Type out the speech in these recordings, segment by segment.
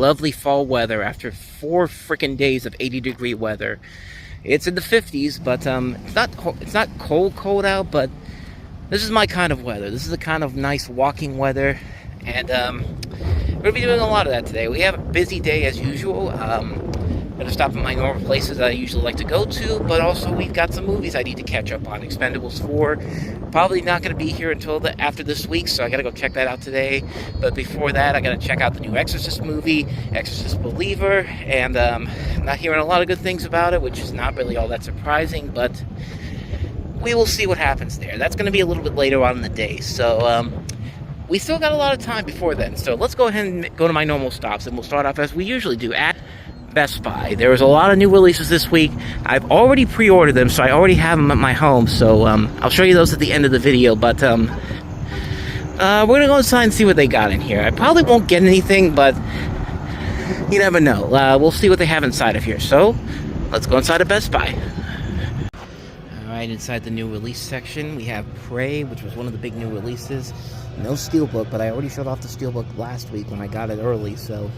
lovely fall weather after 4 freaking days of 80-degree weather. It's in the 50s, but it's not cold out, but this is my kind of weather. This is the kind of nice walking weather, and we're gonna be doing a lot of that today. We have a busy day as usual. I'm gonna stop at my normal places that I usually like to go to, but also we've got some movies I need to catch up on. Expendables 4, probably not gonna be here until after this week, so I gotta go check that out today. But before that, I gotta check out the new Exorcist movie, Exorcist Believer, and I'm not hearing a lot of good things about it, which is not really all that surprising, but we will see what happens there. That's gonna be a little bit later on in the day, so we still got a lot of time before then. So let's go ahead and go to my normal stops, and we'll start off as we usually do at Best Buy. There was a lot of new releases this week. I've already pre-ordered them, so I already have them at my home, so I'll show you those at the end of the video, but we're gonna go inside and see what they got in here. I probably won't get anything, but you never know. We'll see what they have inside of here, so let's go inside of Best Buy. Alright, inside the new release section, we have Prey, which was one of the big new releases. No Steelbook, but I already showed off the Steelbook last week when I got it early, so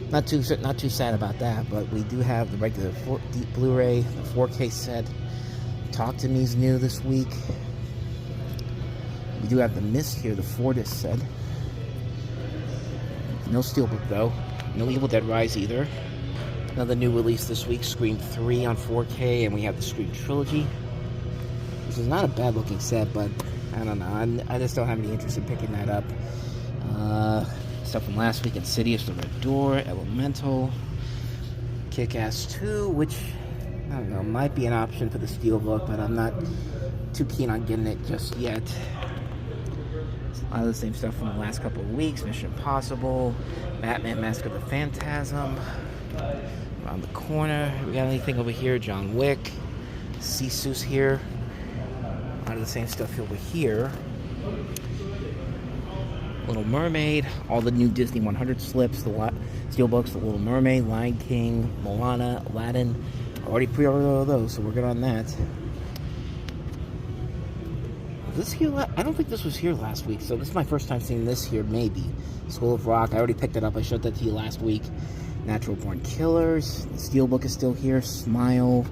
not too sad about that. But we do have the regular deep Blu-ray, the 4K set. Talk to Me's new this week. We do have the Mist here, the 4-disc set. No Steelbook though. No Evil Dead Rise either. Another new release this week, Scream 3 on 4K, and we have the Scream Trilogy, which is not a bad looking set, but I don't know. I just don't have any interest in picking that up. Stuff from last week, Insidious, The Red Door, Elemental, Kick-Ass 2, which, I don't know, might be an option for the Steelbook, but I'm not too keen on getting it just yet. A lot of the same stuff from the last couple of weeks, Mission Impossible, Batman Mask of the Phantasm, around the corner. We got anything over here? John Wick, Sisu's here. A lot of the same stuff over here. Little Mermaid, all the new Disney 100 slips, the Steelbooks, The Little Mermaid, Lion King, Moana, Aladdin. Already pre-ordered all of those, so we're good on that. Was this here? I don't think this was here last week, so this is my first time seeing this here, maybe. School of Rock, I already picked it up. I showed that to you last week. Natural Born Killers, the Steelbook is still here. Smile,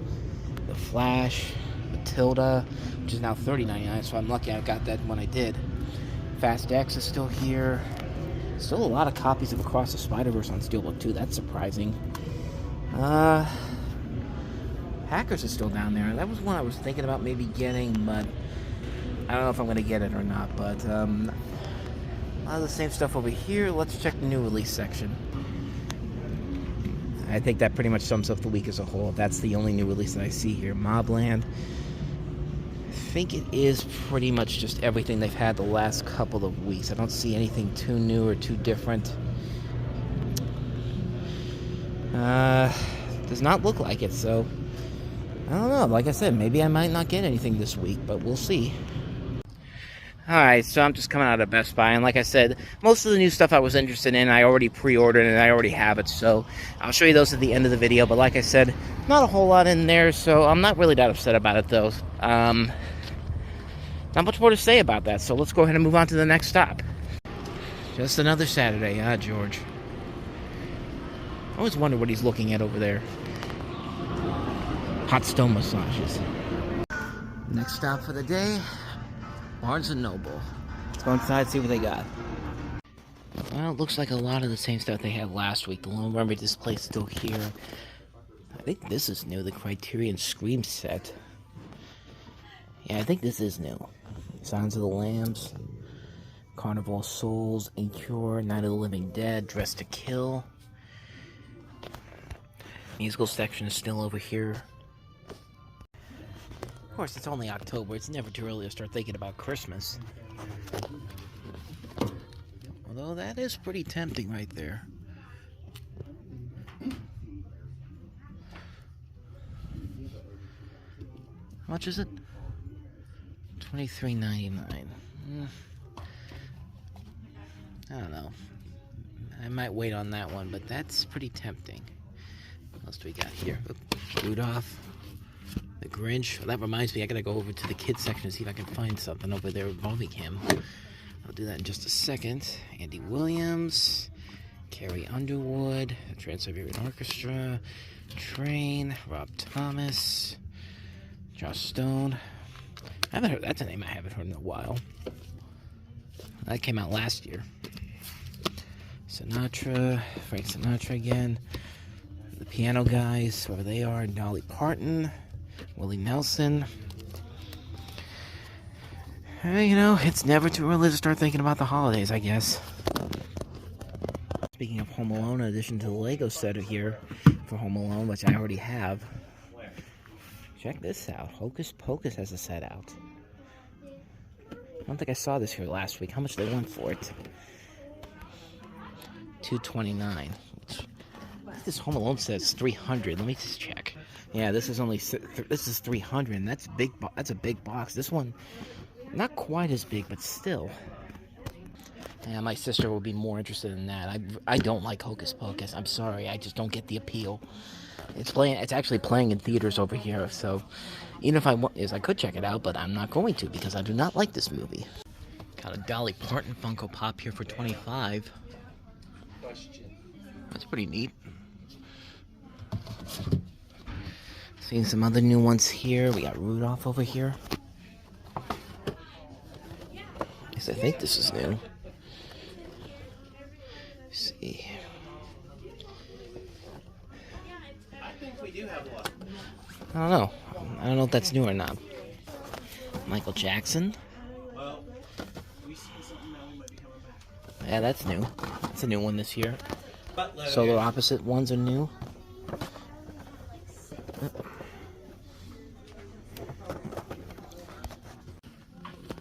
The Flash, Matilda, which is now $30.99, so I'm lucky I got that when I did. Fast X is still here. Still a lot of copies of Across the Spider-Verse on Steelbook too. That's surprising. Hackers is still down there. That was one I was thinking about maybe getting, but I don't know if I'm going to get it or not. But a lot of the same stuff over here. Let's check the new release section. I think that pretty much sums up the week as a whole. That's the only new release that I see here. Mobland. I think it is pretty much just everything they've had the last couple of weeks. I don't see anything too new or too different. Does not look like it, so I don't know. Like I said, maybe I might not get anything this week, but we'll see. Alright, so I'm just coming out of Best Buy, and like I said, most of the new stuff I was interested in, I already pre-ordered, and I already have it, so I'll show you those at the end of the video. But like I said, not a whole lot in there, so I'm not really that upset about it, though. Not much more to say about that, so let's go ahead and move on to the next stop. Just another Saturday, George? I always wonder what he's looking at over there. Hot stone massages. Next stop for the day, Barnes & Noble. Let's go inside and see what they got. Well, it looks like a lot of the same stuff they had last week. The Little Mermaid display is still here. I think this is new, the Criterion Scream set. Yeah, I think this is new. Signs of the Lambs, Carnival of Souls, Incure, Night of the Living Dead, Dress to Kill. Musical section is still over here. Of course, it's only October. It's never too early to start thinking about Christmas. Although that is pretty tempting right there. How much is it? $23.99. I don't know. I might wait on that one, but that's pretty tempting. What else do we got here? Rudolph. The Grinch. Well, that reminds me, I gotta go over to the kids section and see if I can find something over there involving him. I'll do that in just a second. Andy Williams. Carrie Underwood, Trans-Siberian Orchestra, Train, Rob Thomas, Joss Stone. I haven't heard, that's a name I haven't heard in a while. That came out last year. Sinatra, Frank Sinatra again. The Piano Guys, whoever they are, Dolly Parton, Willie Nelson. You know, it's never too early to start thinking about the holidays, I guess. Speaking of Home Alone, in addition to the Lego set here for Home Alone, which I already have, check this out. Hocus Pocus has a set out. I don't think I saw this here last week. How much they want for it? $229. This Home Alone says $300. Let me just check. Yeah, this is only this is $300, and that's big. That's a big box. This one, not quite as big, but still. Yeah, my sister will be more interested in that. I don't like Hocus Pocus. I'm sorry, I just don't get the appeal. It's actually playing in theaters over here, so even if I could check it out, but I'm not going to because I do not like this movie. Got a Dolly Parton Funko Pop here for $25. That's pretty neat. Seeing some other new ones here. We got Rudolph over here. I think this is new. Let's see. I think we do have one. I don't know. I don't know if that's new or not. Michael Jackson. Yeah, that's new. That's a new one this year. Solar Opposite ones are new.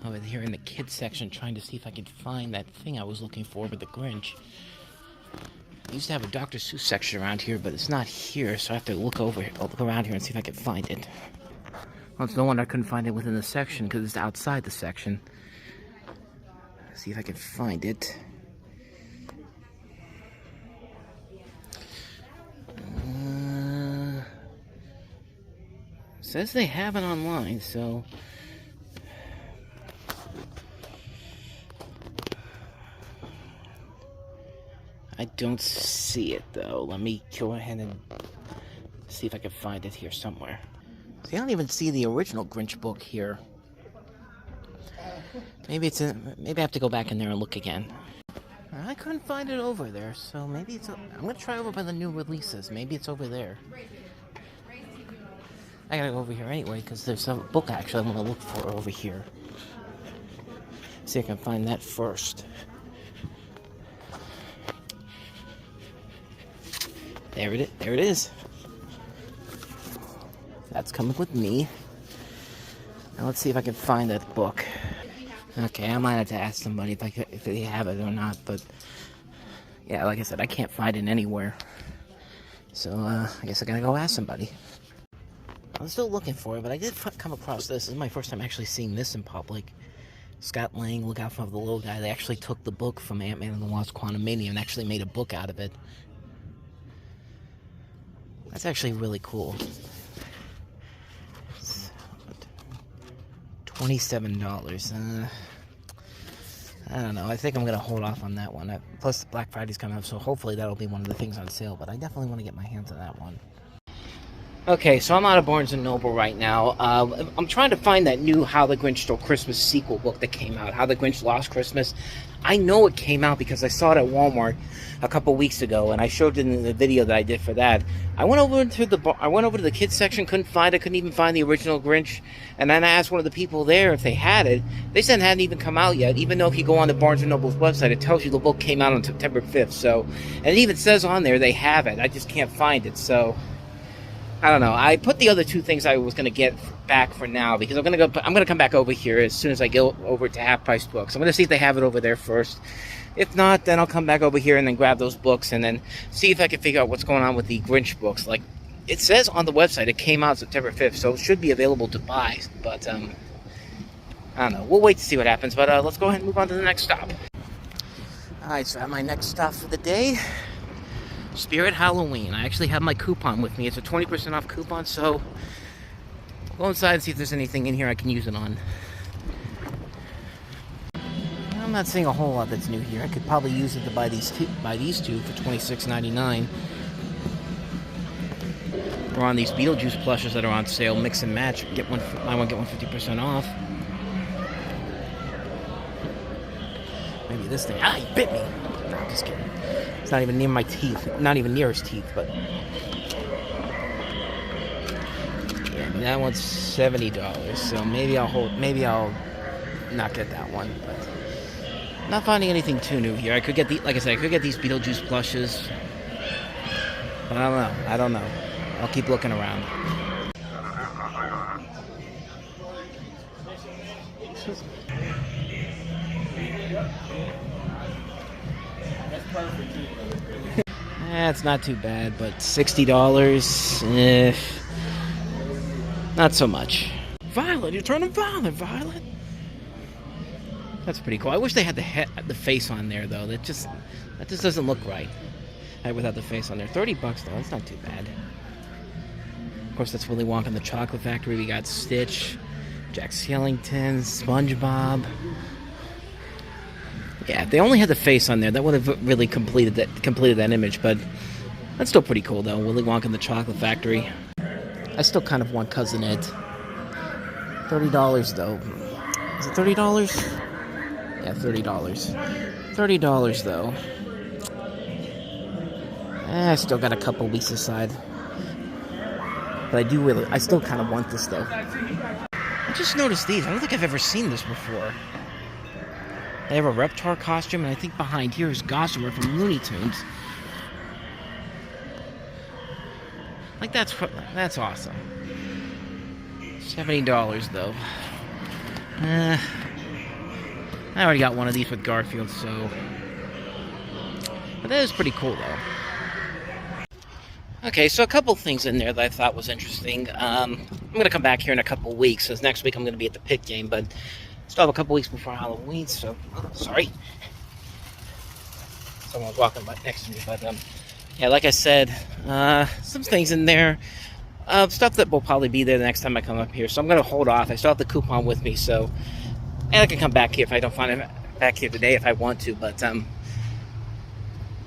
Over here in the kids section, trying to see if I could find that thing I was looking for with the Grinch. I used to have a Dr. Seuss section around here, but it's not here, so I have to look around here and see if I can find it. Well, it's no wonder I couldn't find it within the section because it's outside the section. Let's see if I can find it. Says they have it online, so I don't see it though. Let me go ahead and see if I can find it here somewhere. See, I don't even see the original Grinch book here. Maybe maybe I have to go back in there and look again. I couldn't find it over there, so maybe I'm gonna try over by the new releases. Maybe it's over there. I gotta go over here anyway, because there's a book actually I'm gonna look for over here. See if I can find that first. There it is. That's coming with me. Now let's see if I can find that book. Okay, I might have to ask somebody if they have it or not, but yeah, like I said, I can't find it anywhere. So I guess I gotta go ask somebody. I'm still looking for it, but I did come across this. This is my first time actually seeing this in public. Scott Lang, Look Out for the Little Guy. They actually took the book from Ant-Man and the Wasp: Quantumania and actually made a book out of it. That's actually really cool. It's $27. I don't know. I think I'm going to hold off on that one. Plus, Black Friday's coming up, so hopefully that'll be one of the things on sale. But I definitely want to get my hands on that one. Okay, so I'm out of Barnes & Noble right now. I'm trying to find that new How the Grinch Stole Christmas sequel book that came out, How the Grinch Lost Christmas. I know it came out because I saw it at Walmart a couple weeks ago, and I showed it in the video that I did for that. I went over to the kids section, couldn't find it, couldn't even find the original Grinch, and then I asked one of the people there if they had it. They said it hadn't even come out yet, even though if you go on the Barnes & Noble's website, it tells you the book came out on September 5th, so, and it even says on there they have it. I just can't find it, so I don't know. I put the other two things I was going to get back for now because I'm going to come back over here as soon as I go over to Half Price Books. I'm going to see if they have it over there first. If not, then I'll come back over here and then grab those books and then see if I can figure out what's going on with the Grinch books. Like, it says on the website it came out September 5th, so it should be available to buy. But, I don't know. We'll wait to see what happens. But let's go ahead and move on to the next stop. Alright, so at my next stop for the day, Spirit Halloween. I actually have my coupon with me. It's a 20% off coupon, so go inside and see if there's anything in here I can use it on. not seeing a whole lot that's new here. I could probably use it to buy these two for $26.99. Or on these Beetlejuice plushes that are on sale, mix and match. Buy one get one 50% off. Maybe this thing. Ah, he bit me. No, I'm just kidding. It's not even near my teeth. Not even near his teeth, but yeah, that one's $70. So maybe I'll not get that one. But not finding anything too new here. I could get like I said, I could get these Beetlejuice plushes. But I don't know. I'll keep looking around. It's not too bad, but $60, not so much. Violet, you're turning Violet. That's pretty cool. I wish they had the face on there though. That just doesn't look right. Without the face on there. $30 though. That's not too bad. Of course, that's Willy Wonka and the Chocolate Factory. We got Stitch, Jack Skellington, SpongeBob. Yeah, if they only had the face on there, that would have really completed that image. But that's still pretty cool, though. Willy Wonka and the Chocolate Factory. I still kind of want Cousin Ed. $30, though. Is it $30? Yeah, $30. $30, though. I still got a couple weeks aside. But I still kind of want this, though. I just noticed these. I don't think I've ever seen this before. They have a Reptar costume, and I think behind here is Gossamer from Looney Tunes. Like, that's awesome. $70, though. I already got one of these with Garfield, so... But that is pretty cool, though. Okay, so a couple things in there that I thought was interesting. I'm going to come back here in a couple weeks, because next week I'm going to be at the pit game, but still have a couple weeks before Halloween, so... Oh, sorry. Someone was walking next to me, but, yeah, like I said, some things in there. Stuff that will probably be there the next time I come up here, so I'm going to hold off. I still have the coupon with me, so... And I can come back here if I don't find it back here today if I want to, but,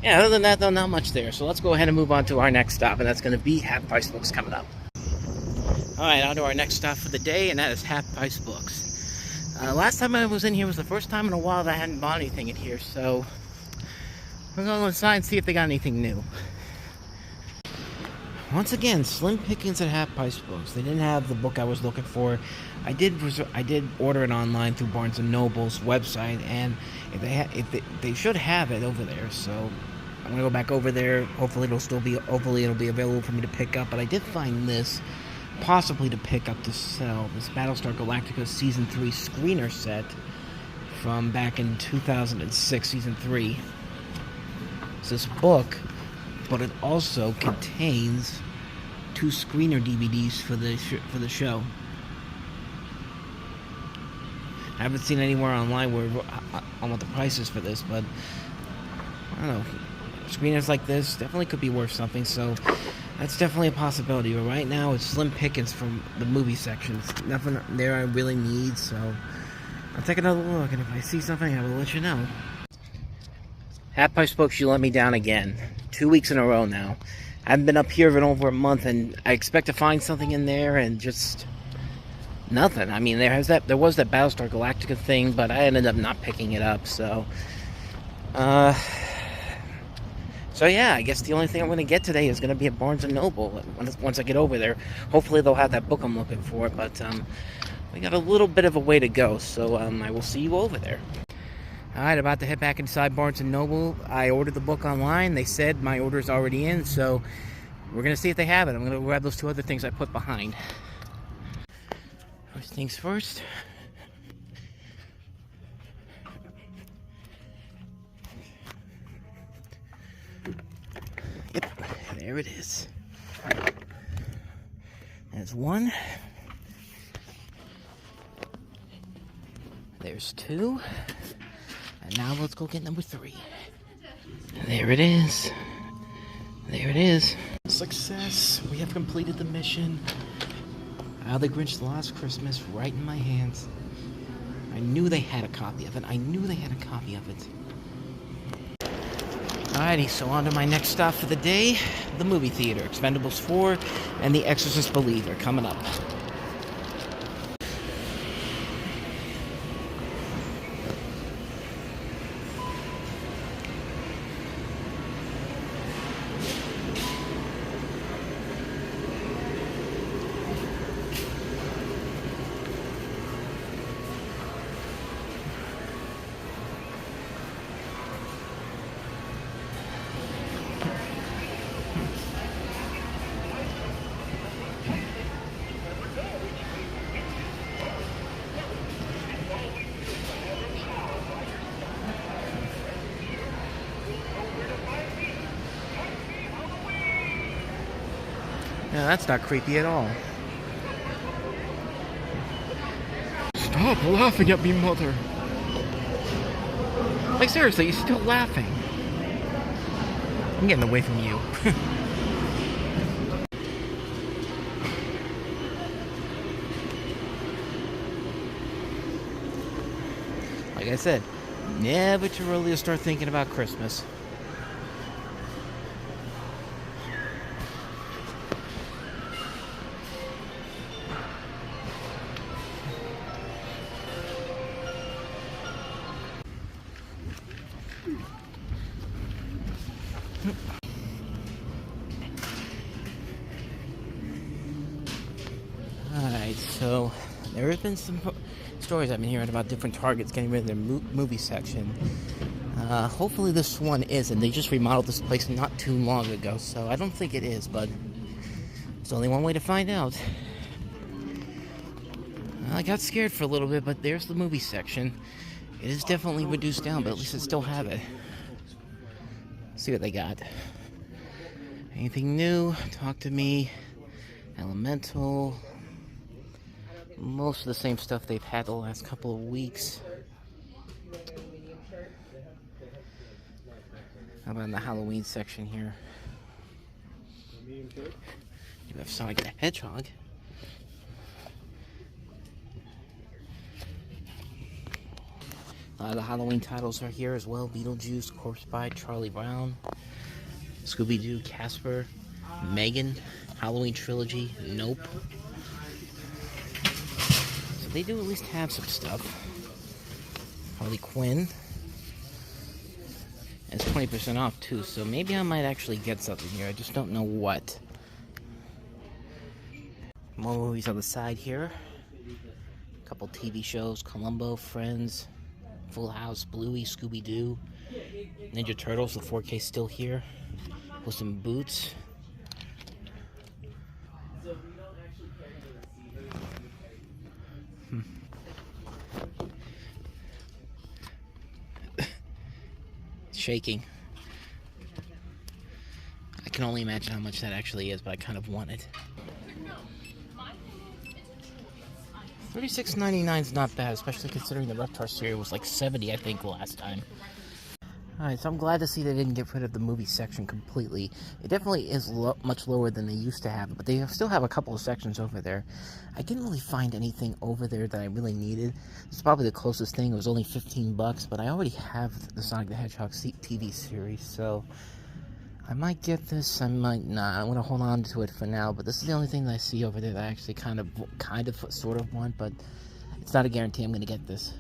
yeah, other than that, though, not much there. So let's go ahead and move on to our next stop, and that's going to be Half Price Books coming up. Alright, on to our next stop for the day, and that is Half Price Books. Last time I was in here was the first time in a while that I hadn't bought anything in here, so I'm going to go inside and see if they got anything new. Once again, slim pickings at Half Price Books. They didn't have the book I was looking for. I did order it online through Barnes & Noble's website, and they should have it over there, so I'm gonna go back over there. Hopefully it'll be available for me to pick up. But I did find this possibly to pick up to sell. This Battlestar Galactica Season 3 screener set from back in 2006, Season 3. It's this book, but it also contains 2 screener DVDs for the show. I haven't seen anywhere online on what the price is for this, but I don't know. Screeners like this definitely could be worth something, so that's definitely a possibility. But right now, it's slim pickings from the movie sections. Nothing there I really need, so I'll take another look, and if I see something, I will let you know. Half Price Books, you let me down again. 2 weeks in a row now. I haven't been up here in over a month, and I expect to find something in there, and just nothing. I mean, there was that Battlestar Galactica thing, but I ended up not picking it up, so yeah, I guess the only thing I'm going to get today is going to be at Barnes & Noble once I get over there. Hopefully they'll have that book I'm looking for, but we got a little bit of a way to go, so I will see you over there. Alright, about to head back inside Barnes & Noble. I ordered the book online. They said my order is already in, so we're going to see if they have it. I'm going to grab those 2 other things I put behind. First things first. Yep, there it is. There's 1. There's 2. And now let's go get number 3. There it is. There it is. Success. We have completed the mission. The Grinch Lost Christmas right in my hands. I knew they had a copy of it. I knew they had a copy of it. Alrighty, so on to my next stop for the day. The movie theater. Expendables 4 and The Exorcist Believer coming up. Yeah, that's not creepy at all. Stop laughing at me, mother. Like, seriously, you're still laughing. I'm getting away from you. Like I said, never too early to start thinking about Christmas. Alright, so there have been some stories I've been hearing about different Targets getting rid of their movie section. Hopefully this one isn't. They just remodeled this place not too long ago, so I don't think it is, but there's only one way to find out. I got scared for a little bit, but there's the movie section. It is definitely reduced down, but at least I still have it. Let's see what they got. Anything new? Talk to Me. Elemental. Most of the same stuff they've had the last couple of weeks. How about in the Halloween section here? You have Sonic the Hedgehog. The Halloween titles are here as well. Beetlejuice, Corpse Bride, Charlie Brown, Scooby-Doo, Casper, Megan, Halloween Trilogy, Nope. So they do at least have some stuff. Harley Quinn. And it's 20% off too, so maybe I might actually get something here. I just don't know what. More movies on the side here. A couple TV shows, Columbo, Friends, Full House, Bluey, Scooby-Doo, Ninja Turtles, the 4K still here. With some Boots. Shaking. I can only imagine how much that actually is, but I kind of want it. $36.99 is not bad, especially considering the Reptar series was like $70, I think, last time. Alright, so I'm glad to see they didn't get rid of the movie section completely. It definitely is much lower than they used to have, but they still have a couple of sections over there. I didn't really find anything over there that I really needed. It's probably the closest thing. It was only $15, but I already have the Sonic the Hedgehog TV series, so I might get this, I might not. I'm going to hold on to it for now, but this is the only thing that I see over there that I actually kind of, sort of want, but it's not a guarantee I'm going to get this.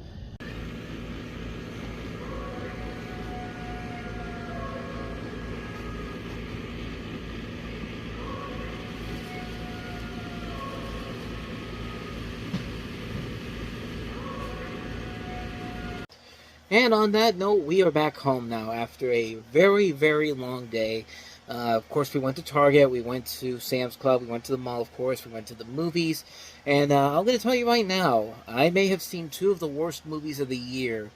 And on that note, we are back home now after a very, very long day. Of course, we went to Target, we went to Sam's Club, we went to the mall, of course, we went to the movies. And I'm going to tell you right now, I may have seen two of the worst movies of the year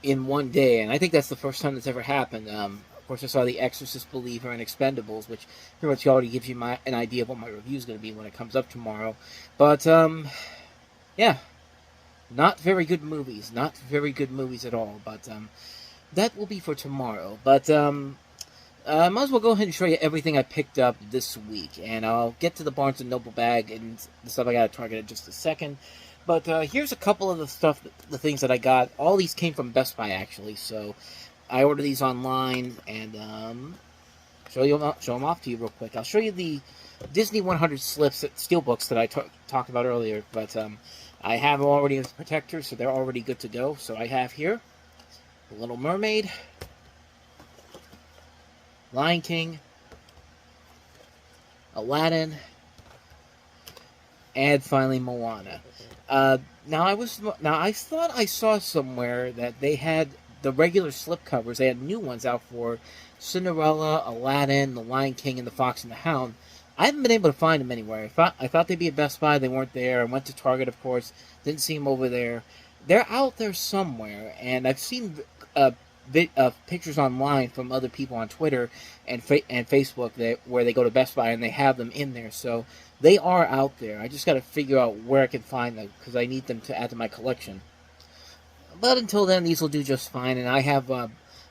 in one day. And I think that's the first time that's ever happened. Of course, I saw The Exorcist Believer and Expend4bles, which pretty much already gives you an idea of what my review is going to be when it comes up tomorrow. But, yeah. Not very good movies. Not very good movies at all. But that will be for tomorrow. But I might as well go ahead and show you everything I picked up this week. And I'll get to the Barnes & Noble bag and the stuff I got at Target in just a second. But here's a couple of the things that I got. All these came from Best Buy, actually. So I ordered these online, and show them off to you real quick. I'll show you the Disney 100 slips, steelbooks that I talked about earlier. But I have already as protectors, so they're already good to go. So I have here The Little Mermaid, Lion King, Aladdin, and finally Moana. Now I thought I saw somewhere that they had the regular slipcovers. They had new ones out for Cinderella, Aladdin, The Lion King, and The Fox and the Hound. I haven't been able to find them anywhere. I thought they'd be at Best Buy. They weren't there. I went to Target, of course. Didn't see them over there. They're out there somewhere, and I've seen pictures online from other people on Twitter and Facebook where they go to Best Buy and they have them in there. So they are out there. I just got to figure out where I can find them because I need them to add to my collection. But until then, these will do just fine. And I have,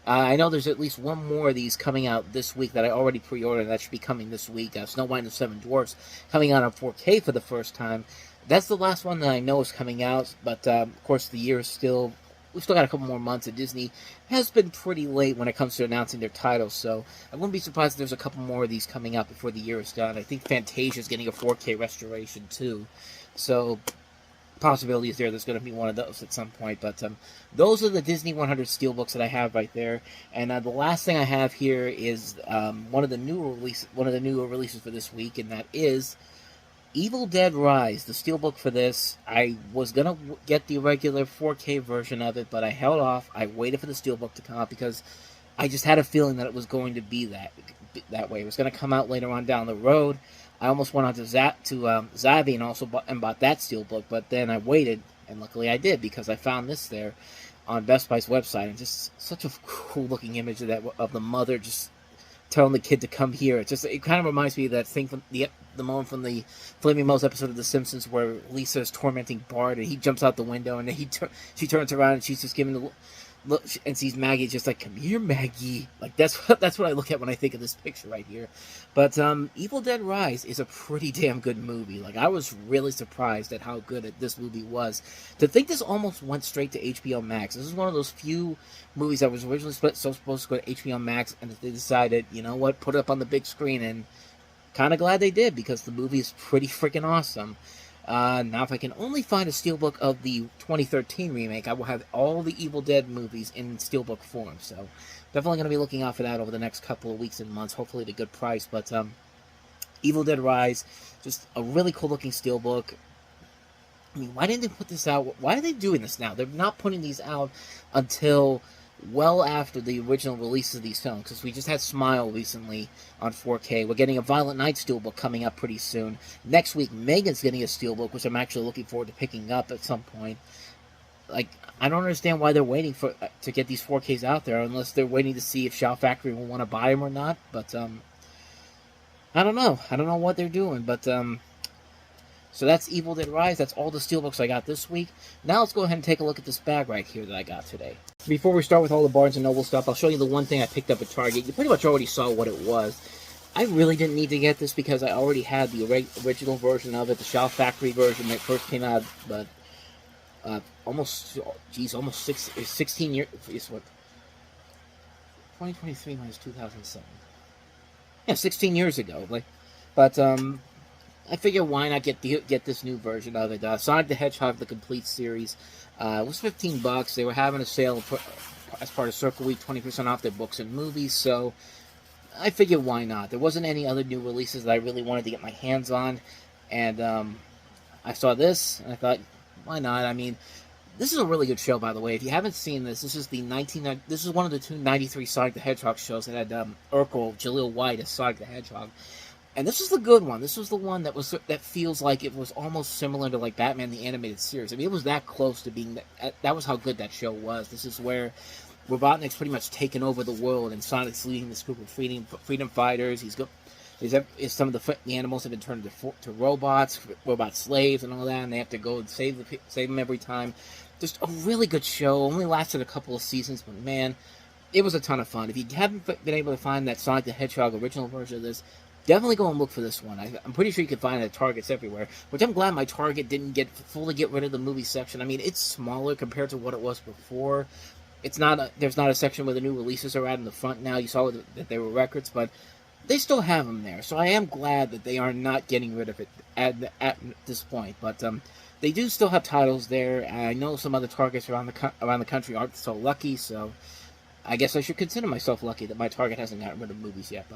I know there's at least one more of these coming out this week that I already pre-ordered. That should be coming this week. Snow White and the Seven Dwarfs coming out on 4K for the first time. That's the last one that I know is coming out. But of course, the year is still. We've still got a couple more months, and Disney has been pretty late when it comes to announcing their titles, so I wouldn't be surprised if there's a couple more of these coming out before the year is done. I think Fantasia is getting a 4K restoration, too, so possibility is there's going to be one of those at some point, but those are the Disney 100 Steelbooks that I have right there, and the last thing I have here is one of the newer releases for this week, and that is Evil Dead Rise, the steelbook for this. I was going to get the regular 4K version of it, but I held off. I waited for the steelbook to come out because I just had a feeling that it was going to be that way. It was going to come out later on down the road. I almost went on to Zavvi and also bought that steelbook, but then I waited, and luckily I did because I found this there on Best Buy's website, and just such a cool-looking image of the mother just telling the kid to come here. It kind of reminds me of that thing from the moment from the Flaming Moe's episode of The Simpsons where Lisa is tormenting Bart and he jumps out the window and then she turns around and she's just giving the look and sees Maggie just like, come here, Maggie. Like that's what I look at when I think of this picture right here. But Evil Dead Rise is a pretty damn good movie. Like I was really surprised at how good this movie was. To think this almost went straight to HBO Max. This is one of those few movies that was originally supposed to go to HBO Max, and they decided, you know what, put it up on the big screen, and kind of glad they did because the movie is pretty freaking awesome. Now, if I can only find a steelbook of the 2013 remake, I will have all the Evil Dead movies in steelbook form. So, definitely going to be looking out for that over the next couple of weeks and months, hopefully at a good price. But Evil Dead Rise, just a really cool-looking steelbook. I mean, why didn't they put this out? Why are they doing this now? They're not putting these out until well after the original release of these films, because we just had Smile recently on 4K. We're getting a Violent Night steelbook coming up pretty soon. Next week, Megan's getting a steelbook, which I'm actually looking forward to picking up at some point. Like, I don't understand why they're waiting to get these 4Ks out there, unless they're waiting to see if Shout Factory will want to buy them or not. But I don't know. I don't know what they're doing, but so that's Evil Dead Rise. That's all the steelbooks I got this week. Now let's go ahead and take a look at this bag right here that I got today. Before we start with all the Barnes & Noble stuff, I'll show you the one thing I picked up at Target. You pretty much already saw what it was. I really didn't need to get this because I already had the original version of it, the Shout Factory version that first came out, but almost 16 years, is what, 2023 minus 2007. Yeah, 16 years ago. But I figure why not get this new version of it. Sonic the Hedgehog, the complete series. It was $15. They were having a sale as part of Circle Week, 20% off their books and movies, so I figured why not. There wasn't any other new releases that I really wanted to get my hands on, and I saw this, and I thought, why not? I mean, this is a really good show, by the way. If you haven't seen this, this is one of the two 93 Sonic the Hedgehog shows that had Urkel, Jaleel White as Sonic the Hedgehog. And this was the good one. This was the one that feels like it was almost similar to like Batman the Animated Series. I mean, it was that close to being that was how good that show was. This is where Robotnik's pretty much taken over the world, and Sonic's leading this group of freedom fighters. Some of the animals have been turned to robots, robot slaves, and all that, and they have to go and save them every time. Just a really good show. Only lasted a couple of seasons, but man, it was a ton of fun. If you haven't been able to find that Sonic the Hedgehog original version of this, definitely go and look for this one. I'm pretty sure you can find it at Targets everywhere, which I'm glad my Target didn't fully get rid of the movie section. I mean, it's smaller compared to what it was before. There's not a section where the new releases are at in the front now. You saw that they were records, but they still have them there. So I am glad that they are not getting rid of it at this point. But they do still have titles there. I know some other Targets around the country aren't so lucky, so I guess I should consider myself lucky that my Target hasn't gotten rid of movies yet.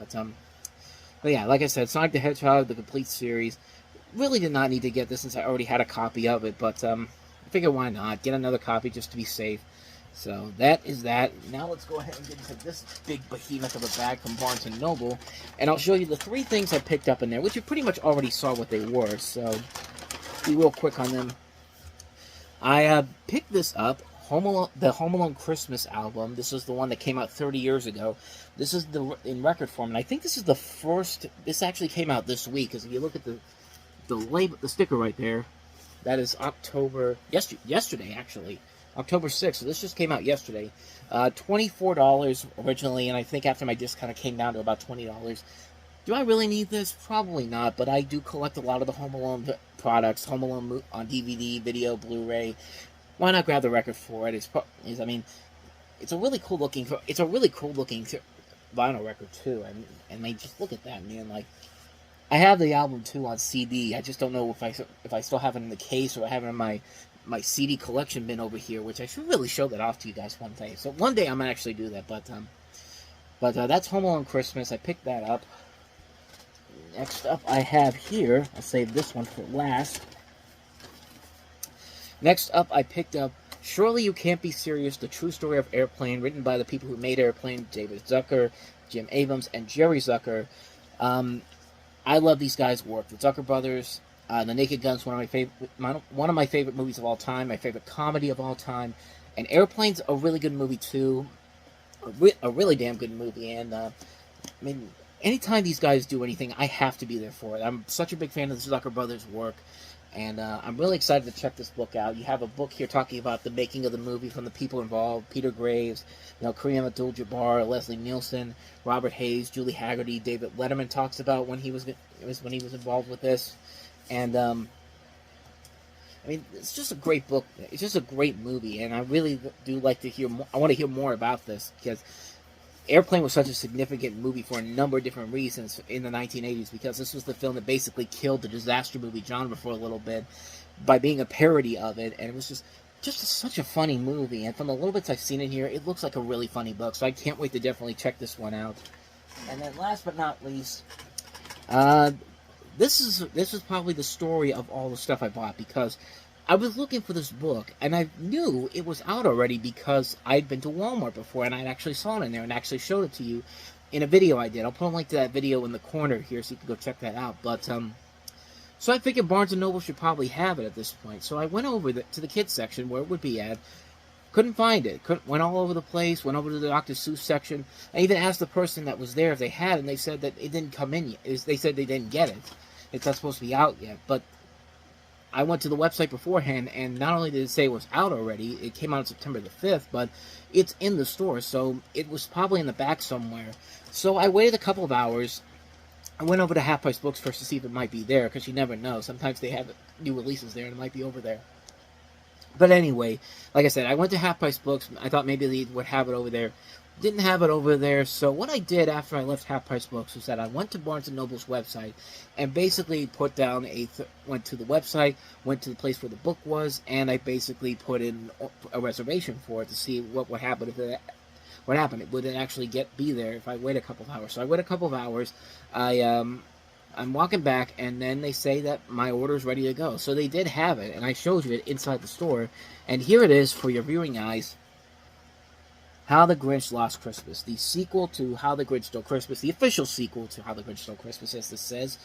But yeah, like I said, Sonic the Hedgehog, the complete series, really did not need to get this since I already had a copy of it. But I figured why not get another copy just to be safe. So that is that. Now let's go ahead and get into this big behemoth of a bag from Barnes & Noble. And I'll show you the 3 things I picked up in there, which you pretty much already saw what they were. So be real quick on them. I picked this up, the Home Alone Christmas album. This is the one that came out 30 years ago. This is in record form, and I think this is the first. This actually came out this week, because if you look at the label, the sticker right there, that is yesterday actually. October 6th, so this just came out yesterday. $24 originally, and I think after my discount it came down to about $20. Do I really need this? Probably not, but I do collect a lot of the Home Alone products, Home Alone on DVD, video, Blu-ray. Why not grab the record for it? I mean, it's a really cool looking vinyl record too. And I mean, just look at that, man. Like, I have the album too on CD. I just don't know if I still have it in the case or I have it in my CD collection bin over here, which I should really show that off to you guys one day. So one day I'm gonna actually do that. But that's Home Alone Christmas. I picked that up. Next up, I have here. I'll save this one for last. Next up, I picked up Surely You Can't Be Serious: The True Story of Airplane, written by the people who made Airplane, David Zucker, Jim Abrams, and Jerry Zucker. I love these guys' work. The Zucker brothers. The Naked Gun's one of my favorite movies of all time, my favorite comedy of all time, and Airplane's a really good movie too, a really damn good movie. And I mean, anytime these guys do anything, I have to be there for it. I'm such a big fan of the Zucker brothers' work, and I'm really excited to check this book out. You have a book here talking about the making of the movie from the people involved: Peter Graves, Kareem Abdul-Jabbar, Leslie Nielsen, Robert Hayes, Julie Haggerty, David Letterman talks about when he was involved with this. And, I mean, it's just a great book. It's just a great movie, and I really do like to hear more. I want to hear more about this, because Airplane was such a significant movie for a number of different reasons in the 1980s, because this was the film that basically killed the disaster movie genre for a little bit by being a parody of it, and it was just such a funny movie. And from the little bits I've seen in here, it looks like a really funny book, so I can't wait to definitely check this one out. And then last but not least, This is probably the story of all the stuff I bought, because I was looking for this book, and I knew it was out already because I'd been to Walmart before, and I'd actually saw it in there and actually showed it to you in a video I did. I'll put a link to that video in the corner here so you can go check that out. But so I figured Barnes & Noble should probably have it at this point. So I went over to the kids section where it would be at. Couldn't find it. Went all over the place. Went over to the Dr. Seuss section. I even asked the person that was there if they had it, and they said that it didn't come in yet. They said they didn't get it. It's not supposed to be out yet. But I went to the website beforehand, and not only did it say it was out already, it came out on September the 5th, but it's in the store, so it was probably in the back somewhere. So I waited a couple of hours. I went over to Half Price Books first to see if it might be there, because you never know. Sometimes they have new releases there, and it might be over there. But anyway, like I said, I went to Half Price Books. I thought maybe they would have it over there. Didn't have it over there. So what I did after I left Half Price Books was that I went to Barnes & Noble's website and basically put down went to the website, went to the place where the book was, and I basically put in a reservation for it to see what would happen if it... What happened? Would it actually be there if I wait a couple of hours? So I wait a couple of hours. I'm walking back, and then they say that my order is ready to go. So they did have it, and I showed you it inside the store. And here it is for your viewing eyes. How the Grinch Lost Christmas. The sequel to How the Grinch Stole Christmas. The official sequel to How the Grinch Stole Christmas, as this says.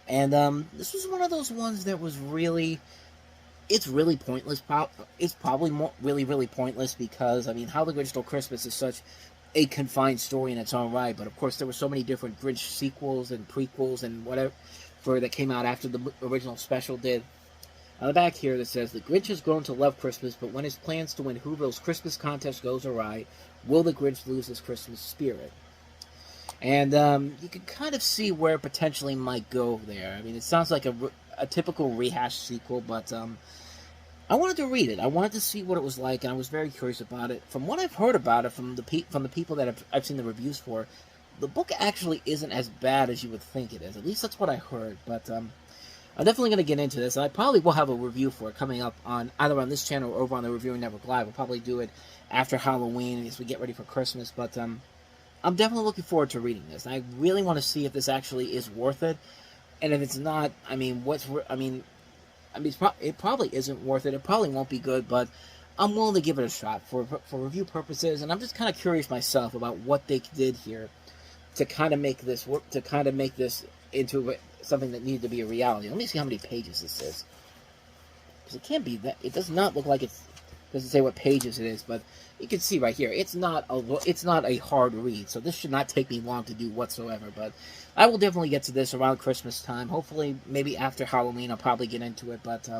And this was one of those ones that was really... It's really pointless. It's probably really pointless because, I mean, How the Grinch Stole Christmas is such a confined story in its own right. But, of course, there were so many different Grinch sequels and prequels and whatever that came out after the original special did. On the back here that says, the Grinch has grown to love Christmas, but when his plans to win Whoville's Christmas contest goes awry, will the Grinch lose his Christmas spirit? And you can kind of see where it potentially might go there. I mean, it sounds like a typical rehash sequel, but I wanted to read it. I wanted to see what it was like, and I was very curious about it. From what I've heard about it, from the people that I've seen the reviews for, the book actually isn't as bad as you would think it is. At least that's what I heard. But I'm definitely going to get into this. I probably will have a review for it coming up on either on this channel or over on the Reviewing Network Live. We'll probably do it after Halloween as we get ready for Christmas. But I'm definitely looking forward to reading this. I really want to see if this actually is worth it. And if it's not, I mean, it probably isn't worth it. It probably won't be good, but I'm willing to give it a shot for review purposes. And I'm just kind of curious myself about what they did here to kind of make this work, to kind of make this into something that needed to be a reality. Let me see how many pages this is, because it can't be that. It does not look like it's. Doesn't say what pages it is, but you can see right here. It's not a hard read, so this should not take me long to do whatsoever. But I will definitely get to this around Christmas time. Hopefully, maybe after Halloween, I'll probably get into it. But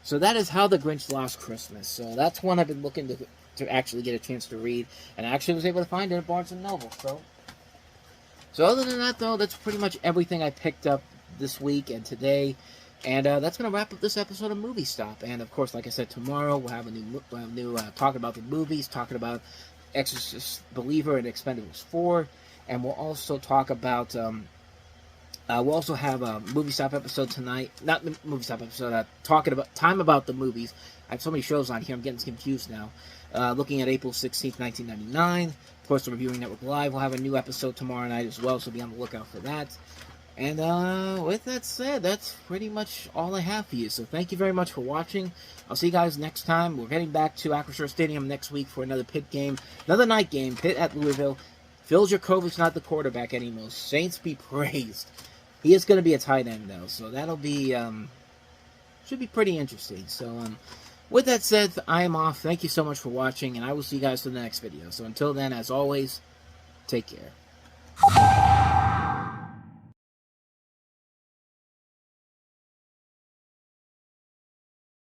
so that is How the Grinch Lost Christmas. So that's one I've been looking to actually get a chance to read, and I actually was able to find it at Barnes and Noble. So other than that, though, that's pretty much everything I picked up this week and today. And that's going to wrap up this episode of Movie Stop. And, of course, like I said, tomorrow we'll have a new talking about the movies, talking about Exorcist Believer and Expend4bles 4. And we'll also talk about, we'll also have a Movie Stop episode tonight. Not the Movie Stop episode, talking about, time about the movies. I have so many shows on here, I'm getting confused now. Looking at April 16th, 1999. Of course, the Reviewing Network Live will have a new episode tomorrow night as well, so be on the lookout for that. And with that said, that's pretty much all I have for you. So thank you very much for watching. I'll see you guys next time. We're heading back to Acrisure Stadium next week for another Pitt game. Another night game, Pitt at Louisville. Phil Jurkovic's not the quarterback anymore. Saints be praised. He is going to be a tight end, though. So that'll be, should be pretty interesting. So, with that said, I am off. Thank you so much for watching, and I will see you guys in the next video. So until then, as always, take care.